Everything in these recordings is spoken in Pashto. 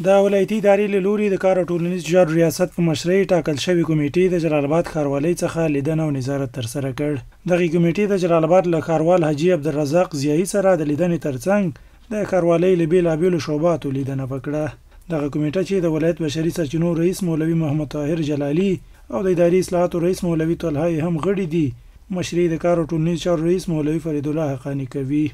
د ولایتي ادارې له لوري د کار او ټولنیز چارو ریاست په مشرۍ ټاکل شوې کمیټې د جلال آباد ښاروالۍ څخه لیدنه او نظارت ترسره کړ. دغه کمیټې د جلال آباد له ښاروال حاجي عبدالرزاق ضیایي سره د لیدنې ترڅنګ د ښاروالۍ له بېلابېلو شعباتو لیدنه وکړه. دغه کمیټه چې د ولایت بشري سرچینو رئیس مولوي محمد طاهر جلالي او د اداري اصلاحاتو رئیس مولوي طلحه هم غړي دي، مشري د کار او ټولنیز چارو رئیس مولوي فرید الله حقانی کوي.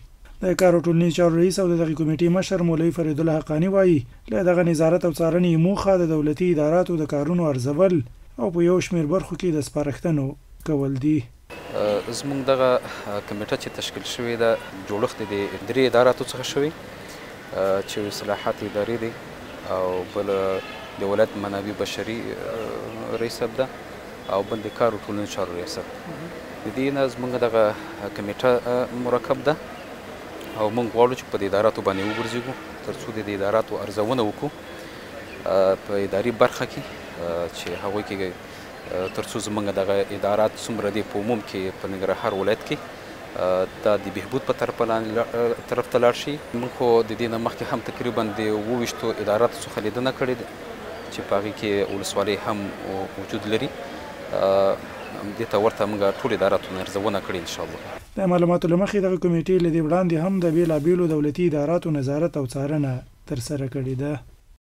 د کار او ټولنیز چارو رئیس او دغه کمیټې مشر مولوي فرید الله حقانی وایي له دغه نظارت او څارنې موخه د دولتي اداراتو د کارونو ارزول او په یو شمېر برخو کې د سپارښتنو کول دي. زموږ دغه کمیټه چې تشکیل شوې ده جوړښت د درې اداراتو څخه شوی چې اصلاحات اداري دي او بل د ولایت منابع بشري رئیس ده او بل د کار او ټولنیز چارو ریاست. د دې نه زموږ دغه کمیټه مرکب ده او موږ غواړو چې په دې اداراتو باندې وګرځېږو تر څو د دې اداراتو ارزونه وکړو په اداري برخه کې چې هغوی کې تر څو زموږ دغه ادارات څومره دي په عموم کې په ننګرهار ولایت کې دا د بهبود په طرف ته لاړ شي. موږ خو د دې نه مخکې هم تقریبا د 28 اداراتو څخه لیدنه کړې ده چې په هغې کې ولسوالۍ هم وجود لري. دې ته ورته موږ ټول اداراتو نه ارزونه کړې انشاءالله. د معلوماتو له مخې دغه کمیټې له دې وړاندې هم د بېلابېلو دولتي اداراتو نظارت او څارنه ترسره کړې ده.